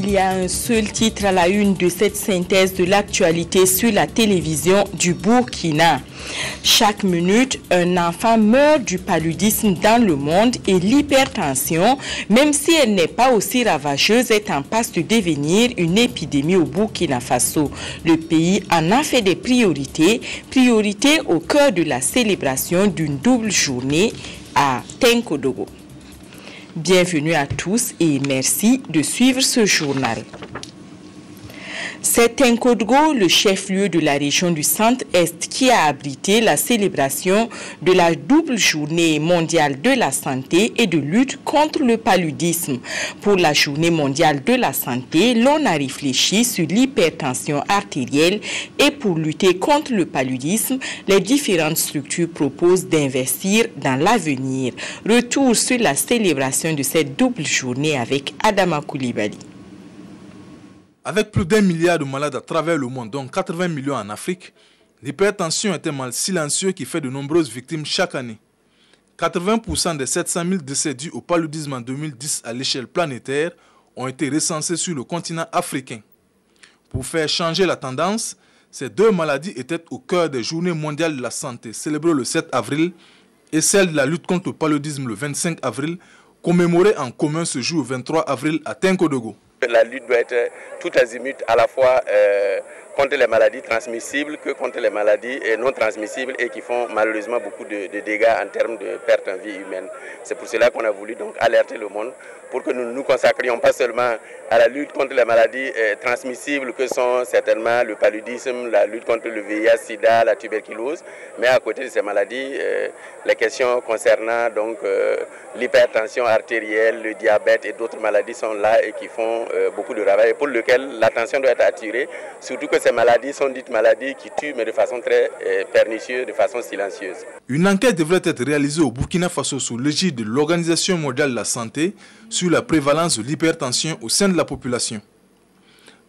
Il y a un seul titre à la une de cette synthèse de l'actualité sur la télévision du Burkina. Chaque minute, un enfant meurt du paludisme dans le monde et l'hypertension, même si elle n'est pas aussi ravageuse, est en passe de devenir une épidémie au Burkina Faso. Le pays en a fait des priorités au cœur de la célébration d'une double journée à Tenkodogo. Bienvenue à tous et merci de suivre ce journal. C'est Tenkodogo, le chef-lieu de la région du Centre-Est, qui a abrité la célébration de la double journée mondiale de la santé et de lutte contre le paludisme. Pour la journée mondiale de la santé, l'on a réfléchi sur l'hypertension artérielle et pour lutter contre le paludisme, les différentes structures proposent d'investir dans l'avenir. Retour sur la célébration de cette double journée avec Adama Koulibaly. Avec plus d'1 milliard de malades à travers le monde, dont 80 millions en Afrique, l'hypertension est un mal silencieux qui fait de nombreuses victimes chaque année. 80% des 700 000 décès dus au paludisme en 2010 à l'échelle planétaire ont été recensés sur le continent africain. Pour faire changer la tendance, ces deux maladies étaient au cœur des journées mondiales de la santé, célébrées le 7 avril, et celle de la lutte contre le paludisme le 25 avril, commémorée en commun ce jour 23 avril à Tenkodogo. La lutte doit être tout azimut, à la fois contre les maladies transmissibles que contre les maladies non transmissibles et qui font malheureusement beaucoup de dégâts en termes de perte en vie humaine. C'est pour cela qu'on a voulu donc alerter le monde pour que nous nous consacrions pas seulement à la lutte contre les maladies transmissibles que sont certainement le paludisme, la lutte contre le VIH, SIDA, la tuberculose, mais à côté de ces maladies, les questions concernant donc l'hypertension artérielle, le diabète et d'autres maladies sont là et qui font beaucoup de travail et pour lequel l'attention doit être attirée, surtout que ces maladies sont dites maladies qui tuent mais de façon très pernicieuse, de façon silencieuse. Une enquête devrait être réalisée au Burkina Faso sous l'égide de l'Organisation mondiale de la santé sur la prévalence de l'hypertension au sein de la population.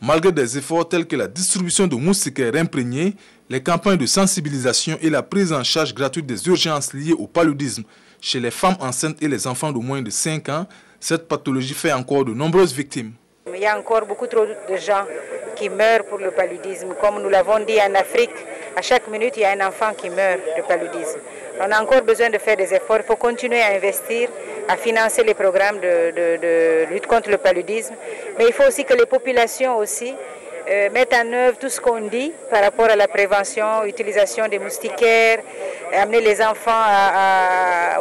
Malgré des efforts tels que la distribution de moustiquaires imprégnés, les campagnes de sensibilisation et la prise en charge gratuite des urgences liées au paludisme chez les femmes enceintes et les enfants de moins de 5 ans, cette pathologie fait encore de nombreuses victimes. Il y a encore beaucoup trop de gens qui meurent pour le paludisme. Comme nous l'avons dit en Afrique, à chaque minute, il y a un enfant qui meurt de paludisme. On a encore besoin de faire des efforts. Il faut continuer à investir, à financer les programmes de lutte contre le paludisme. Mais il faut aussi que les populations aussi mettent en œuvre tout ce qu'on dit par rapport à la prévention, utilisation des moustiquaires, amener les enfants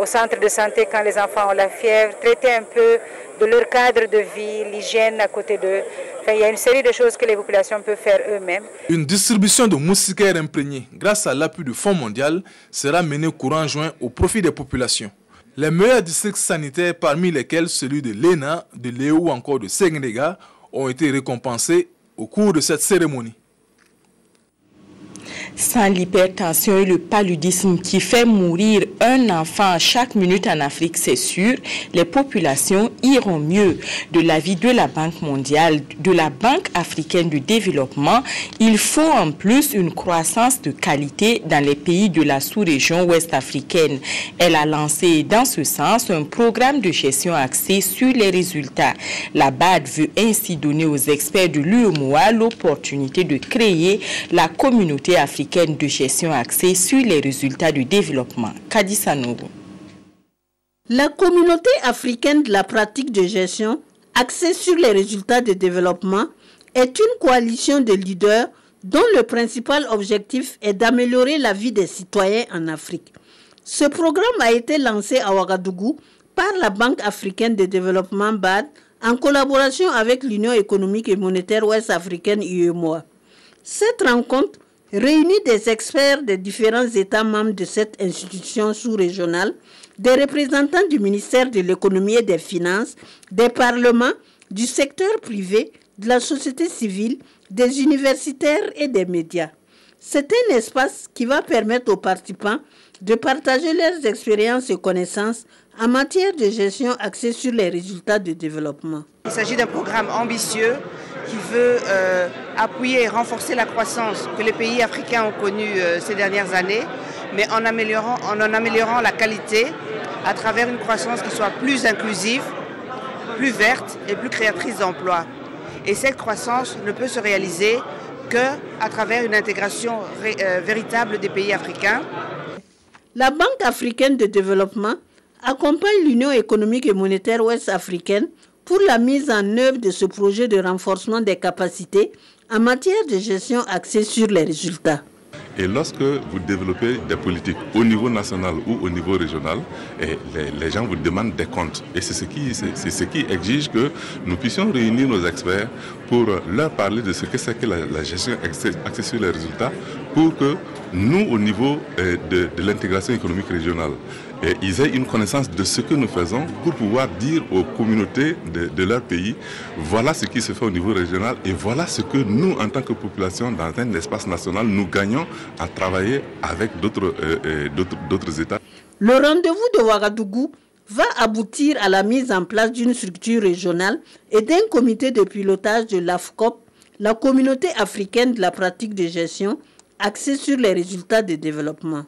au centre de santé quand les enfants ont la fièvre, traiter un peu de leur cadre de vie, l'hygiène à côté d'eux. Enfin, il y a une série de choses que les populations peuvent faire eux-mêmes. Une distribution de moustiquaires imprégnés grâce à l'appui du Fonds mondial sera menée courant juin au profit des populations. Les meilleurs districts sanitaires, parmi lesquels celui de Lena, de Léo ou encore de Sengrega, ont été récompensés au cours de cette cérémonie. Sans l'hypertension et le paludisme qui fait mourir un enfant chaque minute en Afrique, c'est sûr, les populations iront mieux. De l'avis de la Banque mondiale, de la Banque africaine de développement, il faut en plus une croissance de qualité dans les pays de la sous-région ouest africaine. Elle a lancé dans ce sens un programme de gestion axé sur les résultats. La BAD veut ainsi donner aux experts de l'UEMOA l'opportunité de créer la communauté africaine de gestion axée sur les résultats du développement. Kadissa Nogo. La communauté africaine de la pratique de gestion axée sur les résultats de développement est une coalition de leaders dont le principal objectif est d'améliorer la vie des citoyens en Afrique. Ce programme a été lancé à Ouagadougou par la Banque africaine de développement BAD en collaboration avec l'Union économique et monétaire ouest-africaine UEMOA. Cette rencontre réunit des experts des différents États membres de cette institution sous-régionale, des représentants du ministère de l'économie et des finances, des parlements, du secteur privé, de la société civile, des universitaires et des médias. C'est un espace qui va permettre aux participants de partager leurs expériences et connaissances en matière de gestion axée sur les résultats de développement. Il s'agit d'un programme ambitieux qui veut appuyer et renforcer la croissance que les pays africains ont connue ces dernières années, mais en en améliorant la qualité à travers une croissance qui soit plus inclusive, plus verte et plus créatrice d'emplois. Et cette croissance ne peut se réaliser qu'à travers une intégration véritable des pays africains. La Banque africaine de développement accompagne l'Union économique et monétaire ouest-africaine pour la mise en œuvre de ce projet de renforcement des capacités en matière de gestion axée sur les résultats. Et lorsque vous développez des politiques au niveau national ou au niveau régional, les gens vous demandent des comptes. Et c'est ce qui exige que nous puissions réunir nos experts pour leur parler de ce que c'est que la gestion axée sur les résultats, pour que nous, au niveau de l'intégration économique régionale, ils aient une connaissance de ce que nous faisons pour pouvoir dire aux communautés de leur pays, voilà ce qui se fait au niveau régional et voilà ce que nous, en tant que population, dans un espace national, nous gagnons à travailler avec d'autres États. Le rendez-vous de Ouagadougou va aboutir à la mise en place d'une structure régionale et d'un comité de pilotage de l'AFCOP, la communauté africaine de la pratique de gestion, axée sur les résultats de développement.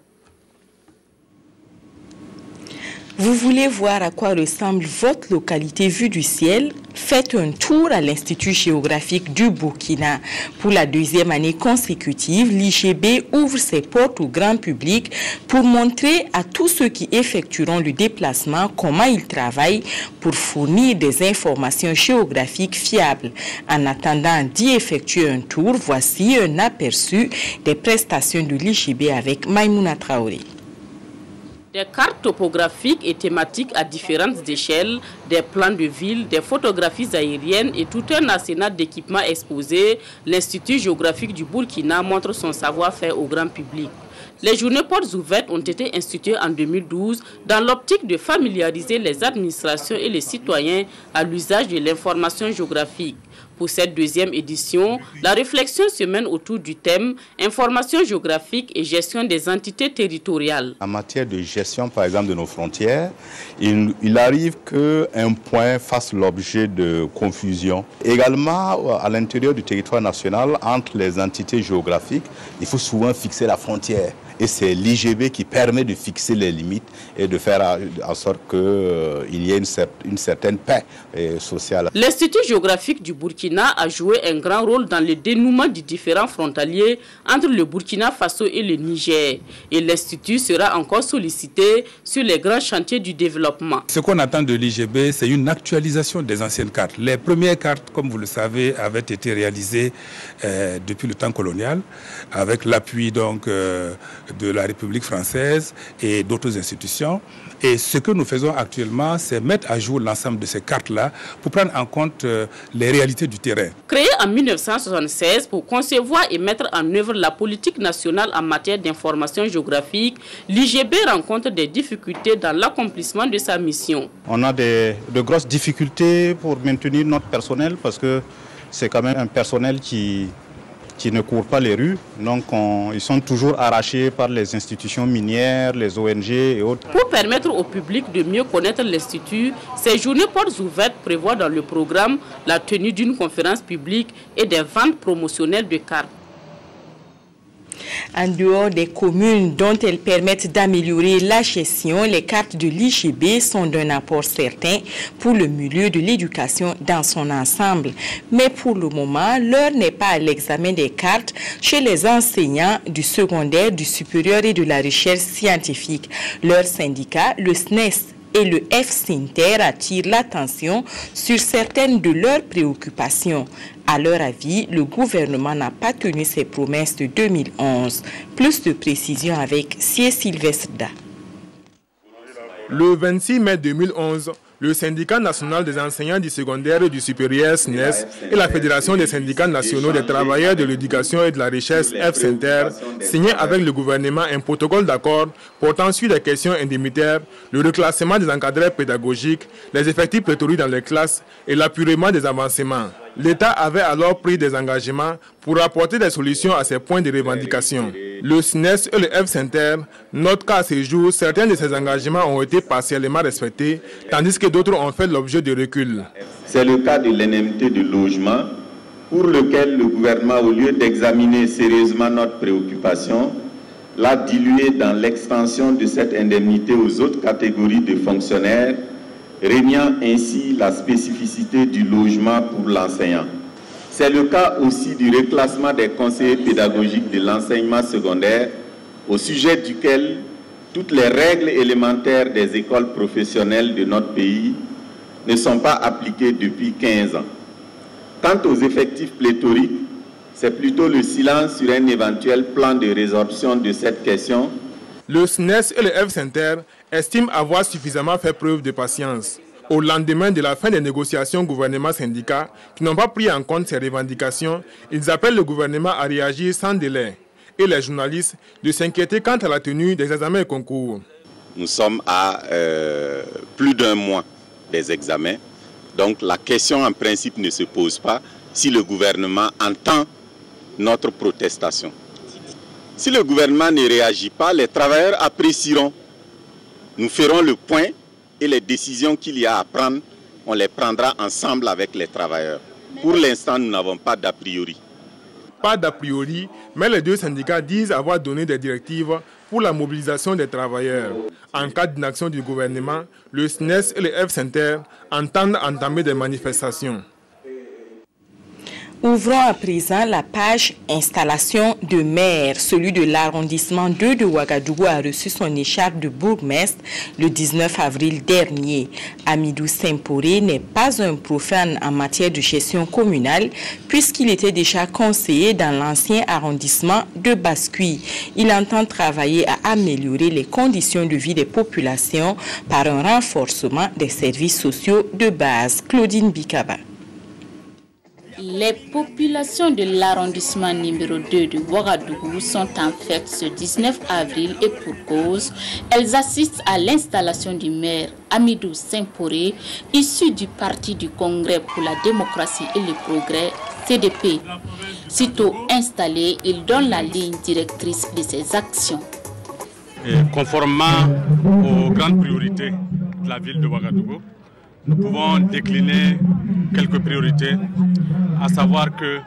Vous voulez voir à quoi ressemble votre localité vue du ciel? Faites un tour à l'Institut géographique du Burkina. Pour la deuxième année consécutive, l'IGB ouvre ses portes au grand public pour montrer à tous ceux qui effectueront le déplacement comment ils travaillent pour fournir des informations géographiques fiables. En attendant d'y effectuer un tour, voici un aperçu des prestations de l'IGB avec Maïmouna Traoré. Des cartes topographiques et thématiques à différentes échelles, des plans de ville, des photographies aériennes et tout un arsenal d'équipements exposés, l'Institut géographique du Burkina montre son savoir-faire au grand public. Les journées portes ouvertes ont été instituées en 2012 dans l'optique de familiariser les administrations et les citoyens à l'usage de l'information géographique. Pour cette deuxième édition, la réflexion se mène autour du thème « Information géographique et gestion des entités territoriales ». En matière de gestion, par exemple, de nos frontières, il arrive qu'un point fasse l'objet de confusion. Également, à l'intérieur du territoire national, entre les entités géographiques, il faut souvent fixer la frontière. Et c'est l'IGB qui permet de fixer les limites et de faire en sorte qu'il y ait une certaine paix sociale. L'Institut géographique du Burkina a joué un grand rôle dans le dénouement des différents frontaliers entre le Burkina Faso et le Niger. Et l'Institut sera encore sollicité sur les grands chantiers du développement. Ce qu'on attend de l'IGB, c'est une actualisation des anciennes cartes. Les premières cartes, comme vous le savez, avaient été réalisées depuis le temps colonial, avec l'appui donc de la République française et d'autres institutions. Et ce que nous faisons actuellement, c'est mettre à jour l'ensemble de ces cartes-là pour prendre en compte les réalités du terrain. Créée en 1976 pour concevoir et mettre en œuvre la politique nationale en matière d'information géographique, l'IGB rencontre des difficultés dans l'accomplissement de sa mission. On a de grosses difficultés pour maintenir notre personnel parce que c'est quand même un personnel qui ne courent pas les rues. Donc ils sont toujours arrachés par les institutions minières, les ONG et autres. Pour permettre au public de mieux connaître l'Institut, ces journées portes ouvertes prévoient dans le programme la tenue d'une conférence publique et des ventes promotionnelles de cartes. En dehors des communes dont elles permettent d'améliorer la gestion, les cartes de l'IGB sont d'un apport certain pour le milieu de l'éducation dans son ensemble. Mais pour le moment, l'heure n'est pas à l'examen des cartes chez les enseignants du secondaire, du supérieur et de la recherche scientifique. Leur syndicat, le SNES, et le FSINTER attire l'attention sur certaines de leurs préoccupations. À leur avis, le gouvernement n'a pas tenu ses promesses de 2011. Plus de précisions avec Sie Sylvestre. Le 26 mai 2011, le syndicat national des enseignants du secondaire et du supérieur SNES et la Fédération des syndicats nationaux des travailleurs de l'éducation et de la recherche FSINTER signaient avec le gouvernement un protocole d'accord portant sur des questions indemnitaires, le reclassement des encadreurs pédagogiques, les effectifs pléthoriques dans les classes et l'apurement des avancements. L'État avait alors pris des engagements pour apporter des solutions à ces points de revendication. Le SNES et le FSINTER notent qu'à ce jour, certains de ces engagements ont été partiellement respectés, tandis que d'autres ont fait l'objet de recul. C'est le cas de l'indemnité de logement, pour lequel le gouvernement, au lieu d'examiner sérieusement notre préoccupation, l'a dilué dans l'extension de cette indemnité aux autres catégories de fonctionnaires, régnant ainsi la spécificité du logement pour l'enseignant. C'est le cas aussi du reclassement des conseillers pédagogiques de l'enseignement secondaire, au sujet duquel toutes les règles élémentaires des écoles professionnelles de notre pays ne sont pas appliquées depuis 15 ans. Quant aux effectifs pléthoriques, c'est plutôt le silence sur un éventuel plan de résorption de cette question. Le SNES et le F-Center estiment avoir suffisamment fait preuve de patience. Au lendemain de la fin des négociations gouvernement-syndicat qui n'ont pas pris en compte ces revendications, ils appellent le gouvernement à réagir sans délai et les journalistes de s'inquiéter quant à la tenue des examens et concours. Nous sommes à plus d'un mois des examens, donc la question en principe ne se pose pas si le gouvernement entend notre protestation. Si le gouvernement ne réagit pas, les travailleurs apprécieront. Nous ferons le point et les décisions qu'il y a à prendre, on les prendra ensemble avec les travailleurs. Pour l'instant, nous n'avons pas d'a priori. Pas d'a priori, mais les deux syndicats disent avoir donné des directives pour la mobilisation des travailleurs. En cas d'inaction du gouvernement, le SNES et le F-Center entendent entamer des manifestations. Ouvrons à présent la page installation de maire. Celui de l'arrondissement 2 de Ouagadougou a reçu son écharpe de bourgmestre le 19 avril dernier. Amidou Semporé n'est pas un profane en matière de gestion communale puisqu'il était déjà conseiller dans l'ancien arrondissement de Bascuy. Il entend travailler à améliorer les conditions de vie des populations par un renforcement des services sociaux de base. Claudine Bikaba. Les populations de l'arrondissement numéro 2 de Ouagadougou sont en fête ce 19 avril et pour cause, elles assistent à l'installation du maire Amidou Semporé, issu du Parti du Congrès pour la démocratie et le progrès, CDP. Sitôt installé, il donne la ligne directrice de ses actions. Et conformément aux grandes priorités de la ville de Ouagadougou, nous pouvons décliner quelques priorités, à savoir que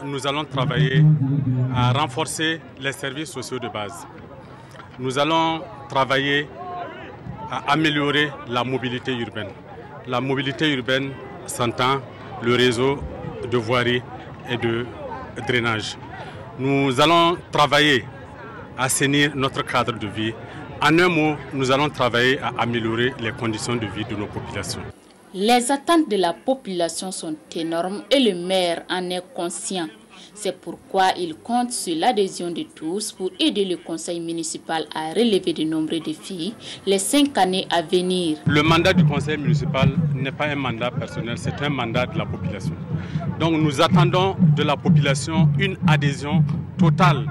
nous allons travailler à renforcer les services sociaux de base. Nous allons travailler à améliorer la mobilité urbaine. La mobilité urbaine s'entend le réseau de voirie et de drainage. Nous allons travailler à assainir notre cadre de vie. En un mot, nous allons travailler à améliorer les conditions de vie de nos populations. Les attentes de la population sont énormes et le maire en est conscient. C'est pourquoi il compte sur l'adhésion de tous pour aider le conseil municipal à relever de nombreux défis les 5 années à venir. Le mandat du conseil municipal n'est pas un mandat personnel, c'est un mandat de la population. Donc nous attendons de la population une adhésion totale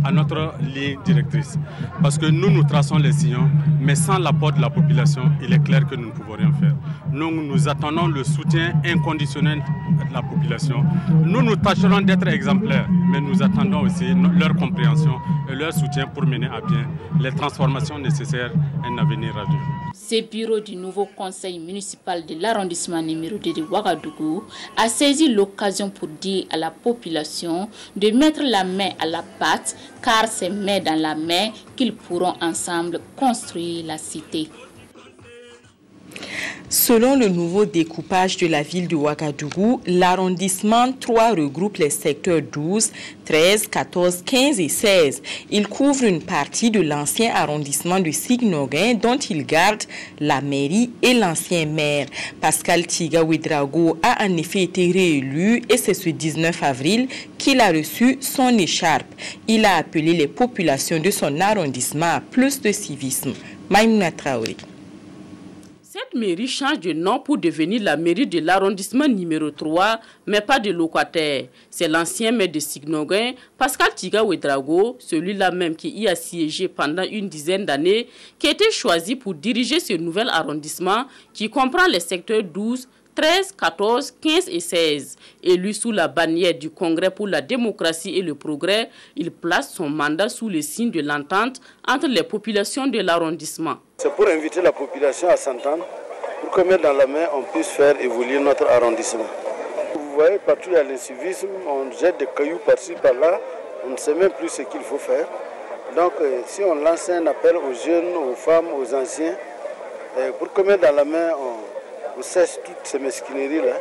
à notre ligne directrice. Parce que nous traçons les sillons, mais sans l'apport de la population, il est clair que nous ne pouvons rien faire. Nous attendons le soutien inconditionnel de la population. Nous tâcherons d'être exemplaires, mais nous attendons aussi leur compréhension et leur soutien pour mener à bien les transformations nécessaires à un avenir radieux. Ce bureau du nouveau conseil municipal de l'arrondissement numéro 2 de Ouagadougou a saisi l'occasion pour dire à la population de mettre la main à la pâte, car c'est main dans la main qu'ils pourront ensemble construire la cité. Selon le nouveau découpage de la ville de Ouagadougou, l'arrondissement 3 regroupe les secteurs 12, 13, 14, 15 et 16. Il couvre une partie de l'ancien arrondissement de Signoguin dont il garde la mairie et l'ancien maire. Pascal Tiga Ouedraogo a en effet été réélu et c'est ce 19 avril qu'il a reçu son écharpe. Il a appelé les populations de son arrondissement à plus de civisme. Maïmouna Traoré. Cette mairie change de nom pour devenir la mairie de l'arrondissement numéro 3, mais pas de locataire. C'est l'ancien maire de Signoguin, Pascal Tiga Ouedraogo, celui-là même qui y a siégé pendant une dizaine d'années, qui a été choisi pour diriger ce nouvel arrondissement qui comprend les secteurs 12, 13, 14, 15 et 16. Élu sous la bannière du Congrès pour la démocratie et le progrès, il place son mandat sous le signe de l'entente entre les populations de l'arrondissement. C'est pour inviter la population à s'entendre, pour que main dans la main, on puisse faire évoluer notre arrondissement. Vous voyez, partout il y a l'incivisme, on jette des cailloux par-ci, par-là, on ne sait même plus ce qu'il faut faire. Donc si on lance un appel aux jeunes, aux femmes, aux anciens, pour que main dans la main, on cesse toutes ces mesquineries-là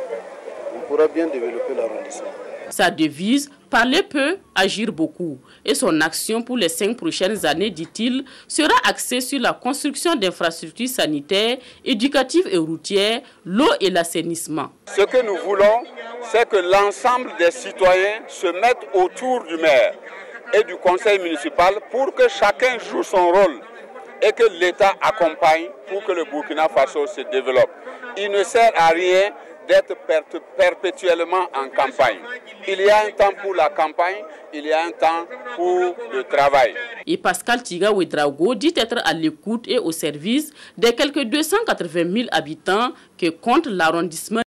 on pourra bien développer l'arrondissement. Sa devise, parler peu, agir beaucoup. Et son action pour les 5 prochaines années, dit-il, sera axée sur la construction d'infrastructures sanitaires, éducatives et routières, l'eau et l'assainissement. Ce que nous voulons, c'est que l'ensemble des citoyens se mettent autour du maire et du conseil municipal pour que chacun joue son rôle et que l'État accompagne pour que le Burkina Faso se développe. Il ne sert à rien d'être perpétuellement en campagne. Il y a un temps pour la campagne, il y a un temps pour le travail. Et Pascal Tiga Ouedraogo dit être à l'écoute et au service des quelques 280 000 habitants que compte l'arrondissement